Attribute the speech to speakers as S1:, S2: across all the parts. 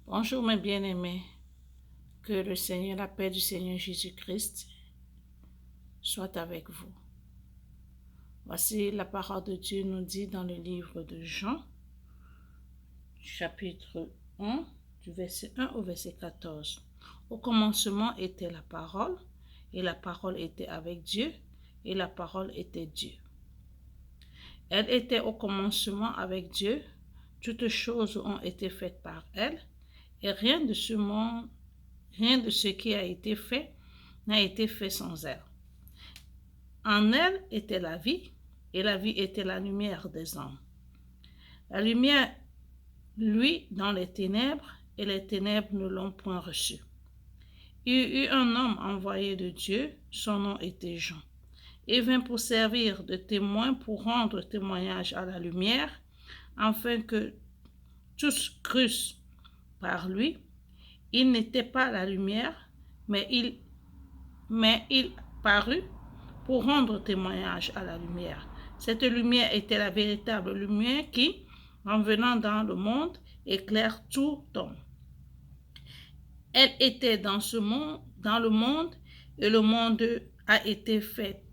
S1: Bonjour mes bien-aimés, que le Seigneur, la paix du Seigneur Jésus-Christ soit avec vous. Voici la parole de Dieu nous dit dans le livre de Jean, chapitre 1, du verset 1 au verset 14. Au commencement était la parole, et la parole était avec Dieu, et la parole était Dieu. Elle était au commencement avec Dieu, toutes choses ont été faites par elle, et rien de ce monde, rien de ce qui a été fait n'a été fait sans elle. En elle était la vie, et la vie était la lumière des hommes. La lumière, lui, dans les ténèbres, et les ténèbres ne l'ont point reçue. Il y eut un homme envoyé de Dieu, son nom était Jean. Il vint pour servir de témoin, pour rendre témoignage à la lumière, afin que tous crussent par lui. Il n'était pas la lumière, mais il parut pour rendre témoignage à la lumière. Cette lumière était la véritable lumière qui, en venant dans le monde, éclaire tout homme. Elle était dans le monde, et le monde a été fait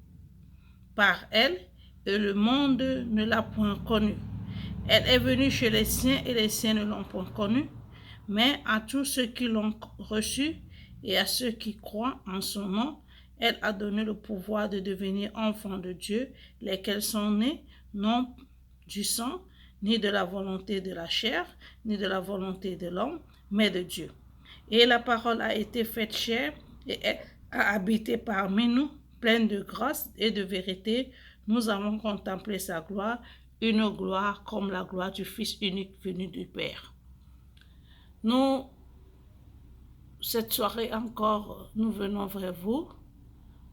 S1: par elle, et le monde ne l'a point connue. Elle est venue chez les siens, et les siens ne l'ont point connue, mais à tous ceux qui l'ont reçue, et à ceux qui croient en son nom, elle a donné le pouvoir de devenir enfants de Dieu, lesquels sont nés, non du sang, ni de la volonté de la chair, ni de la volonté de l'homme, mais de Dieu. Et la parole a été faite chair, et elle a habité parmi nous, pleine de grâce et de vérité. Nous avons contemplé sa gloire, une gloire comme la gloire du Fils unique venu du Père. Cette soirée encore, nous venons vers vous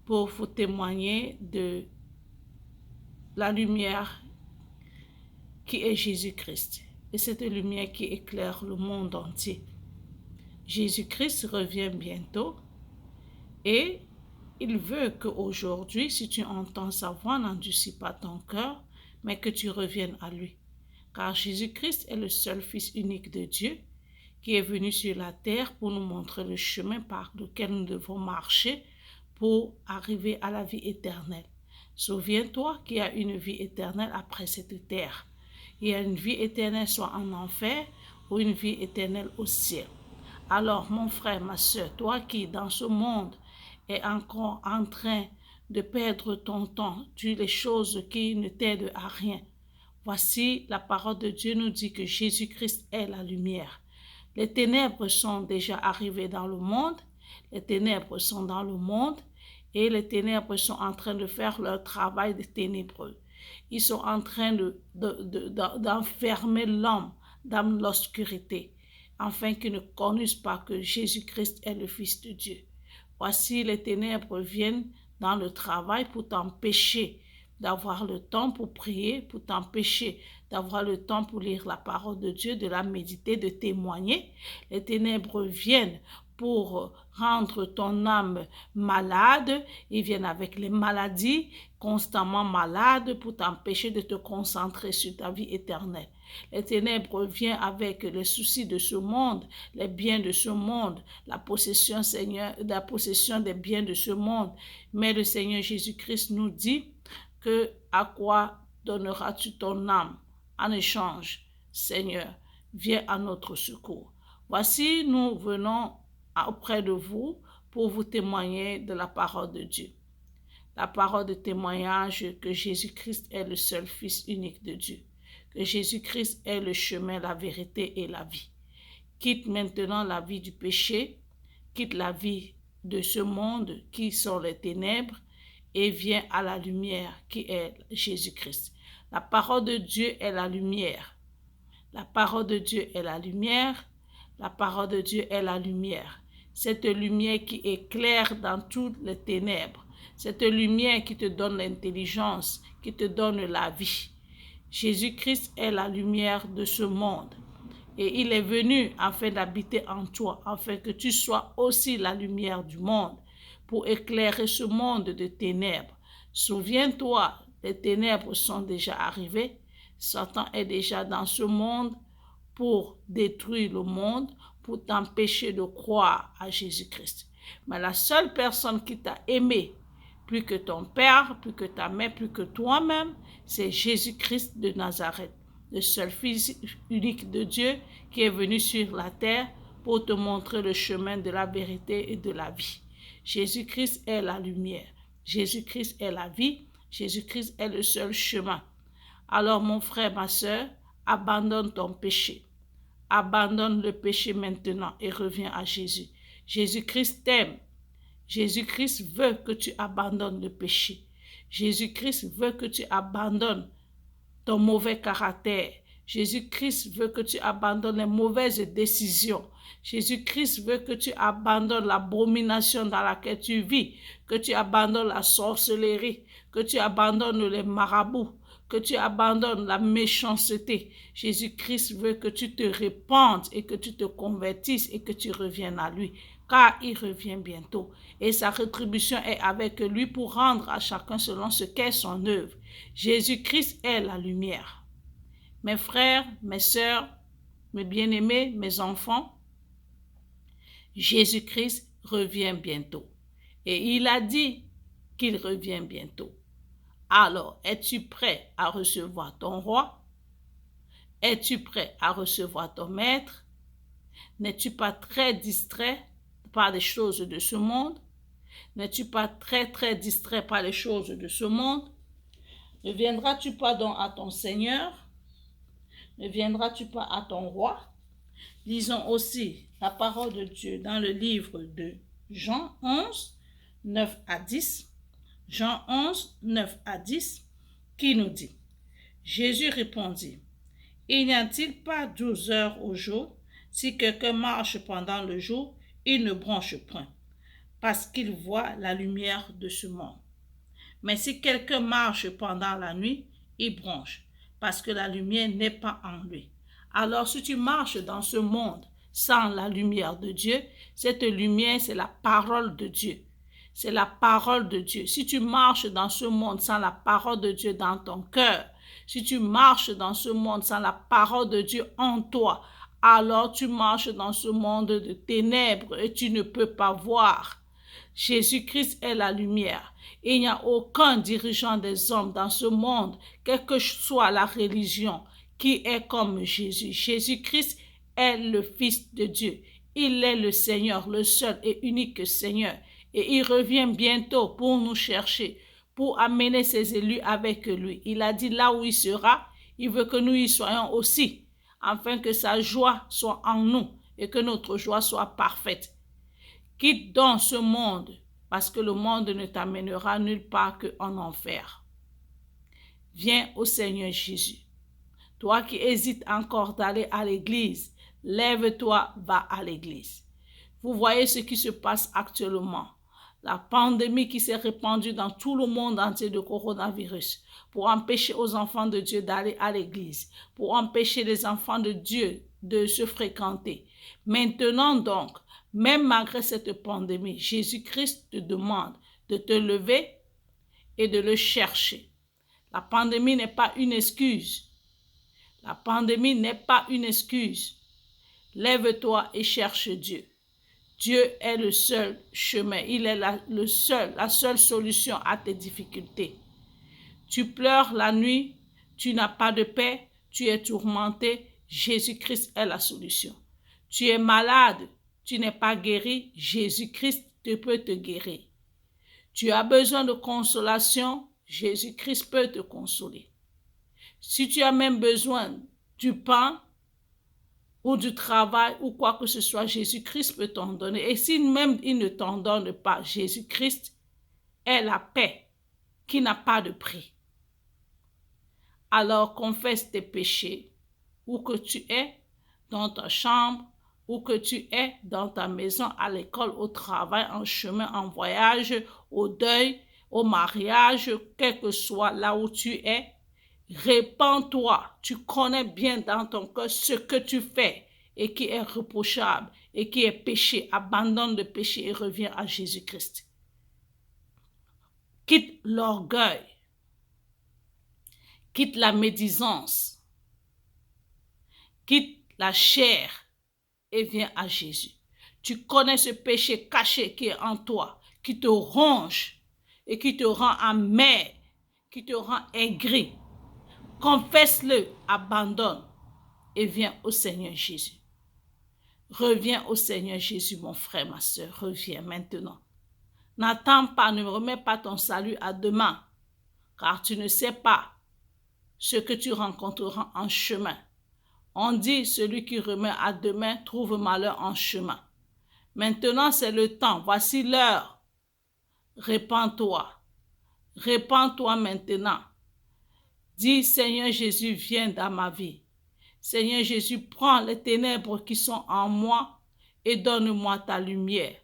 S1: pour vous témoigner de la lumière qui est Jésus-Christ. Et cette lumière qui éclaire le monde entier. Jésus-Christ revient bientôt et il veut qu'aujourd'hui, si tu entends sa voix, n'endurcis pas ton cœur, mais que tu reviennes à lui. Car Jésus-Christ est le seul Fils unique de Dieu qui est venu sur la terre pour nous montrer le chemin par lequel nous devons marcher pour arriver à la vie éternelle. Souviens-toi qu'il y a une vie éternelle après cette terre. Il y a une vie éternelle soit en enfer ou une vie éternelle au ciel. Alors, mon frère, ma soeur, toi qui dans ce monde est encore en train de perdre ton temps sur les choses qui ne t'aident à rien, voici la parole de Dieu nous dit que Jésus-Christ est la lumière. Les ténèbres sont déjà arrivées dans le monde, les ténèbres sont dans le monde et les ténèbres sont en train de faire leur travail de ténébreux. Ils sont en train d'enfermer l'homme dans l'obscurité, afin qu'ils ne connaissent pas que Jésus-Christ est le Fils de Dieu. Voici les ténèbres viennent dans le travail pour t'empêcher d'avoir le temps pour prier, pour t'empêcher d'avoir le temps pour lire la parole de Dieu, de la méditer, de témoigner. Les ténèbres viennent pour rendre ton âme malade. Ils viennent avec les maladies, constamment malades, pour t'empêcher de te concentrer sur ta vie éternelle. Les ténèbres viennent avec les soucis de ce monde, les biens de ce monde, la possession, Seigneur, la possession des biens de ce monde. Mais le Seigneur Jésus-Christ nous dit que à quoi donneras-tu ton âme en échange? Seigneur, viens à notre secours. Voici, nous venons auprès de vous pour vous témoigner de la parole de Dieu. La parole de témoignage que Jésus-Christ est le seul Fils unique de Dieu. Que Jésus-Christ est le chemin, la vérité et la vie. Quitte maintenant la vie du péché, quitte la vie de ce monde qui sont les ténèbres et viens à la lumière qui est Jésus-Christ. La parole de Dieu est la lumière. La parole de Dieu est la lumière. La parole de Dieu est la lumière. Cette lumière qui éclaire dans toutes les ténèbres. Cette lumière qui te donne l'intelligence, qui te donne la vie. Jésus-Christ est la lumière de ce monde. Et il est venu afin d'habiter en toi, afin que tu sois aussi la lumière du monde, pour éclairer ce monde de ténèbres. Souviens-toi, les ténèbres sont déjà arrivées. Satan est déjà dans ce monde pour détruire le monde, pour t'empêcher de croire à Jésus-Christ. Mais la seule personne qui t'a aimé, plus que ton père, plus que ta mère, plus que toi-même, c'est Jésus-Christ de Nazareth, le seul Fils unique de Dieu qui est venu sur la terre pour te montrer le chemin de la vérité et de la vie. Jésus-Christ est la lumière. Jésus-Christ est la vie. Jésus-Christ est le seul chemin. Alors mon frère, ma soeur, abandonne ton péché. Abandonne le péché maintenant et reviens à Jésus. Jésus-Christ t'aime. Jésus-Christ veut que tu abandonnes le péché. Jésus-Christ veut que tu abandonnes ton mauvais caractère. Jésus-Christ veut que tu abandonnes les mauvaises décisions. Jésus-Christ veut que tu abandonnes l'abomination dans laquelle tu vis, que tu abandonnes la sorcellerie, que tu abandonnes les marabouts, que tu abandonnes la méchanceté. Jésus-Christ veut que tu te répandes et que tu te convertisses et que tu reviennes à lui, car il revient bientôt. Et sa rétribution est avec lui pour rendre à chacun selon ce qu'est son œuvre. Jésus-Christ est la lumière. Mes frères, mes sœurs, mes bien-aimés, mes enfants, Jésus-Christ revient bientôt. Et il a dit qu'il revient bientôt. Alors, es-tu prêt à recevoir ton roi? Es-tu prêt à recevoir ton maître? N'es-tu pas très distrait par les choses de ce monde? N'es-tu pas très distrait par les choses de ce monde? Ne viendras-tu pas donc à ton Seigneur? Ne viendras-tu pas à ton roi? Lisons aussi la parole de Dieu dans le livre de Jean 11, 9 à 10. Jean 11, 9 à 10, qui nous dit: Jésus répondit: Il n'y a-t-il pas 12 heures au jour? Si quelqu'un marche pendant le jour, il ne bronche point, parce qu'il voit la lumière de ce monde. Mais si quelqu'un marche pendant la nuit, il bronche, parce que la lumière n'est pas en lui. Alors si tu marches dans ce monde sans la lumière de Dieu, cette lumière, c'est la parole de Dieu. C'est la parole de Dieu. Si tu marches dans ce monde sans la parole de Dieu dans ton cœur, si tu marches dans ce monde sans la parole de Dieu en toi, alors tu marches dans ce monde de ténèbres et tu ne peux pas voir. Jésus-Christ est la lumière. Il n'y a aucun dirigeant des hommes dans ce monde, quelle que soit la religion, qui est comme Jésus. Jésus-Christ est le Fils de Dieu. Il est le Seigneur, le seul et unique Seigneur. Et il revient bientôt pour nous chercher, pour amener ses élus avec lui. Il a dit là où il sera, il veut que nous y soyons aussi, afin que sa joie soit en nous et que notre joie soit parfaite. Quitte donc ce monde, parce que le monde ne t'amènera nulle part qu'en enfer. Viens au Seigneur Jésus. Toi qui hésites encore d'aller à l'église, lève-toi, va à l'église. Vous voyez ce qui se passe actuellement. La pandémie qui s'est répandue dans tout le monde entier de coronavirus, pour empêcher aux enfants de Dieu d'aller à l'église, pour empêcher les enfants de Dieu de se fréquenter. Maintenant donc, même malgré cette pandémie, Jésus-Christ te demande de te lever et de le chercher. La pandémie n'est pas une excuse. La pandémie n'est pas une excuse. Lève-toi et cherche Dieu. Dieu est le seul chemin. Il est la seule solution à tes difficultés. Tu pleures la nuit, tu n'as pas de paix, tu es tourmenté. Jésus-Christ est la solution. Tu es malade, tu n'es pas guéri. Jésus-Christ peut te guérir. Tu as besoin de consolation. Jésus-Christ peut te consoler. Si tu as même besoin du pain ou du travail ou quoi que ce soit, Jésus-Christ peut t'en donner. Et si même il ne t'en donne pas, Jésus-Christ est la paix qui n'a pas de prix. Alors confesse tes péchés, où que tu es, dans ta chambre, où que tu es, dans ta maison, à l'école, au travail, en chemin, en voyage, au deuil, au mariage, quel que soit là où tu es. Répands-toi, tu connais bien dans ton cœur ce que tu fais et qui est reprochable et qui est péché. Abandonne le péché et reviens à Jésus-Christ. Quitte l'orgueil, quitte la médisance, quitte la chair et viens à Jésus. Tu connais ce péché caché qui est en toi, qui te ronge et qui te rend amer, qui te rend aigri. Confesse-le, abandonne et viens au Seigneur Jésus. Reviens au Seigneur Jésus, mon frère, ma soeur, reviens maintenant. N'attends pas, ne remets pas ton salut à demain, car tu ne sais pas ce que tu rencontreras en chemin. On dit, celui qui remet à demain trouve malheur en chemin. Maintenant, c'est le temps, voici l'heure. Répands-toi, répands-toi maintenant. Dis, Seigneur Jésus, viens dans ma vie. Seigneur Jésus, prends les ténèbres qui sont en moi et donne-moi ta lumière.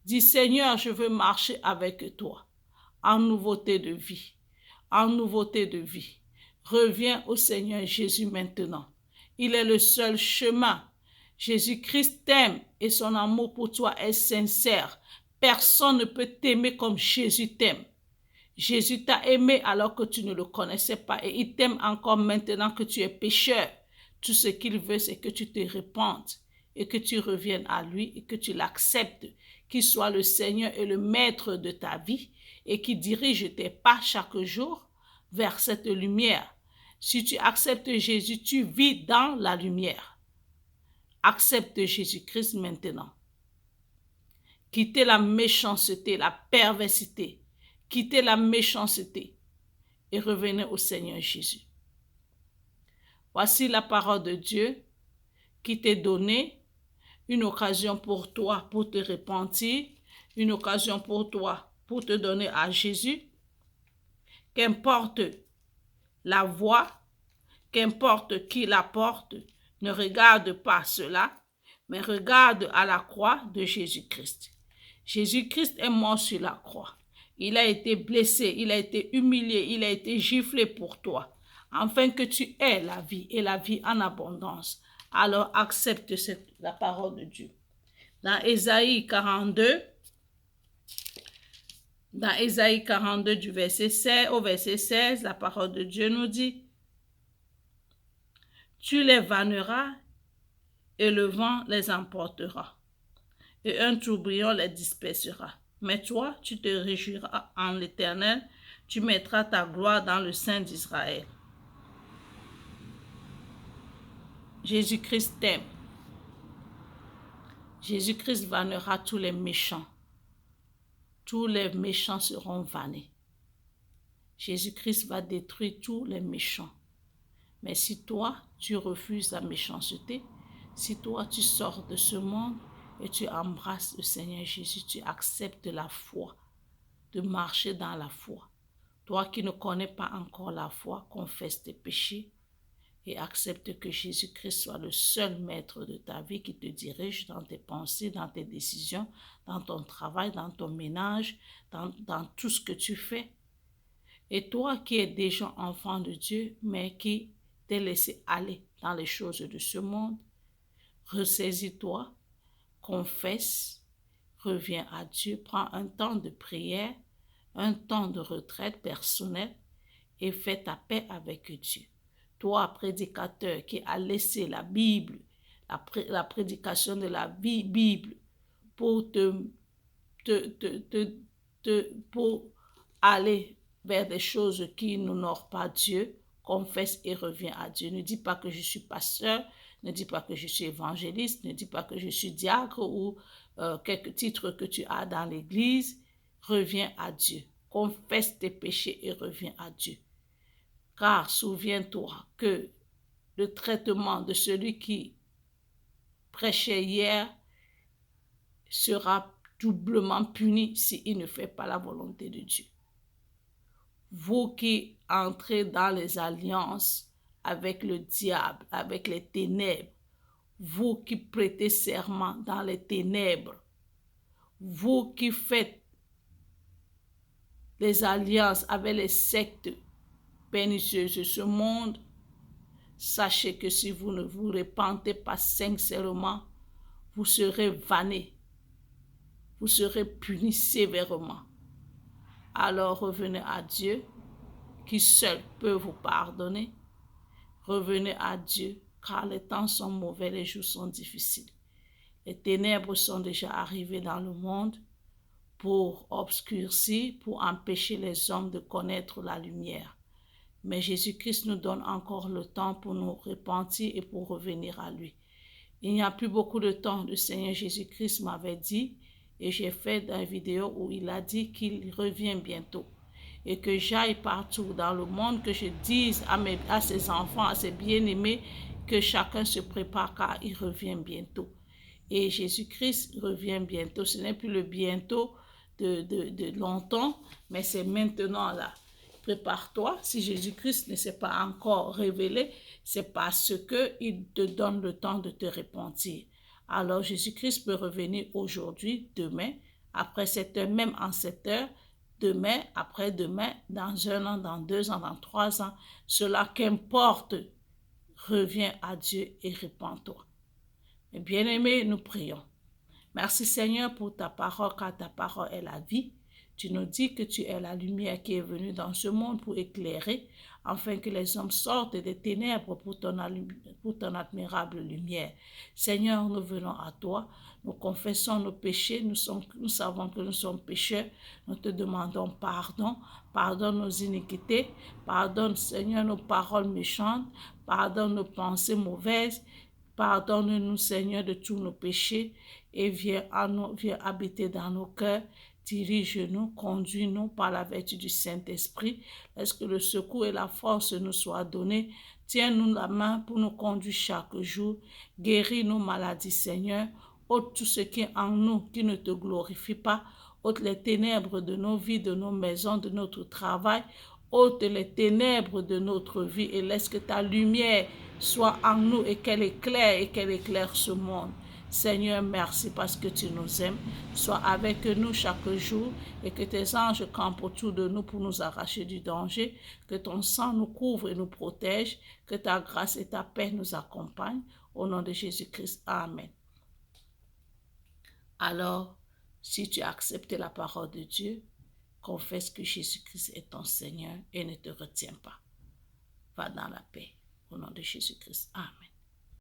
S1: Dis, Seigneur, je veux marcher avec toi en nouveauté de vie, en nouveauté de vie. Reviens au Seigneur Jésus maintenant. Il est le seul chemin. Jésus-Christ t'aime et son amour pour toi est sincère. Personne ne peut t'aimer comme Jésus t'aime. Jésus t'a aimé alors que tu ne le connaissais pas et il t'aime encore maintenant que tu es pécheur. Tout ce qu'il veut, c'est que tu te répandes et que tu reviennes à lui et que tu l'acceptes, qu'il soit le Seigneur et le maître de ta vie et qu'il dirige tes pas chaque jour vers cette lumière. Si tu acceptes Jésus, tu vis dans la lumière. Accepte Jésus-Christ maintenant. Quittez la méchanceté, la perversité. Quittez la méchanceté et revenez au Seigneur Jésus. Voici la parole de Dieu qui t'est donnée, une occasion pour toi pour te repentir, une occasion pour toi pour te donner à Jésus. Qu'importe la voie, qu'importe qui la porte, ne regarde pas cela, mais regarde à la croix de Jésus-Christ. Jésus-Christ est mort sur la croix. Il a été blessé, il a été humilié, il a été giflé pour toi, afin que tu aies la vie et la vie en abondance. Alors accepte la parole de Dieu. Dans Ésaïe 42, du verset 16 au verset 16, la parole de Dieu nous dit: tu les vanneras et le vent les emportera, et un tourbillon les dispersera. Mais toi, tu te réjouiras en l'Éternel, tu mettras ta gloire dans le Saint d'Israël. Jésus-Christ t'aime. Jésus-Christ vannera tous les méchants. Tous les méchants seront vannés. Jésus-Christ va détruire tous les méchants. Mais si toi, tu refuses la méchanceté, si toi, tu sors de ce monde et tu embrasses le Seigneur Jésus, tu acceptes la foi, de marcher dans la foi. Toi qui ne connais pas encore la foi, confesse tes péchés et accepte que Jésus-Christ soit le seul maître de ta vie qui te dirige dans tes pensées, dans tes décisions, dans ton travail, dans ton ménage, dans tout ce que tu fais. Et toi qui es déjà enfant de Dieu, mais qui t'es laissé aller dans les choses de ce monde, ressaisis-toi, confesse, reviens à Dieu, prends un temps de prière, un temps de retraite personnelle et fais ta paix avec Dieu. Toi, prédicateur qui as laissé la Bible, la prédication de la Bible pour pour aller vers des choses qui n'honorent pas Dieu, confesse et reviens à Dieu. Ne dis pas que je suis pasteur, ne dis pas que je suis évangéliste, ne dis pas que je suis diacre ou quelques titres que tu as dans l'église. Reviens à Dieu. Confesse tes péchés et reviens à Dieu. Car souviens-toi que le traitement de celui qui prêchait hier sera doublement puni s'il ne fait pas la volonté de Dieu. Vous qui entrez dans les alliances avec le diable, avec les ténèbres, vous qui prêtez serment dans les ténèbres, vous qui faites les alliances avec les sectes pernicieuses de ce monde, sachez que si vous ne vous repentez pas sincèrement, vous serez vannés, vous serez punis sévèrement. Alors revenez à Dieu, qui seul peut vous pardonner. Revenez à Dieu, car les temps sont mauvais, les jours sont difficiles. Les ténèbres sont déjà arrivées dans le monde pour obscurcir, pour empêcher les hommes de connaître la lumière. Mais Jésus-Christ nous donne encore le temps pour nous repentir et pour revenir à lui. Il n'y a plus beaucoup de temps. Le Seigneur Jésus-Christ m'avait dit, et j'ai fait une vidéo où il a dit qu'il revient bientôt. Et que j'aille partout dans le monde, que je dise à ses enfants, à ses bien-aimés, que chacun se prépare car il revient bientôt. Et Jésus-Christ revient bientôt. Ce n'est plus le bientôt de longtemps, mais c'est maintenant là. Prépare-toi. Si Jésus-Christ ne s'est pas encore révélé, c'est parce qu'il te donne le temps de te repentir. Alors Jésus-Christ peut revenir aujourd'hui, demain, après 7 heures, même en 7 heures, demain, après-demain, dans 1 an, dans 2 ans, dans 3 ans. Cela qu'importe, reviens à Dieu et repens-toi. Mes bien-aimés, nous prions. Merci Seigneur pour ta parole, car ta parole est la vie. Tu nous dis que tu es la lumière qui est venue dans ce monde pour éclairer, afin que les hommes sortent des ténèbres pour ton admirable lumière. Seigneur, nous venons à toi, nous confessons nos péchés, nous savons que nous sommes pécheurs, nous te demandons pardon, pardonne nos iniquités, pardonne Seigneur nos paroles méchantes, pardonne nos pensées mauvaises, pardonne-nous Seigneur de tous nos péchés et viens habiter dans nos cœurs. Dirige-nous, conduis-nous par la vertu du Saint-Esprit. Laisse que le secours et la force nous soient donnés. Tiens-nous la main pour nous conduire chaque jour. Guéris nos maladies, Seigneur. Ôte tout ce qui est en nous qui ne te glorifie pas. Ôte les ténèbres de nos vies, de nos maisons, de notre travail. Ôte les ténèbres de notre vie et laisse que ta lumière soit en nous et qu'elle éclaire ce monde. Seigneur, merci parce que tu nous aimes. Sois avec nous chaque jour et que tes anges campent autour de nous pour nous arracher du danger. Que ton sang nous couvre et nous protège. Que ta grâce et ta paix nous accompagnent. Au nom de Jésus-Christ. Amen. Alors, si tu as accepté la parole de Dieu, confesse que Jésus-Christ est ton Seigneur et ne te retiens pas. Va dans la paix. Au nom de Jésus-Christ. Amen.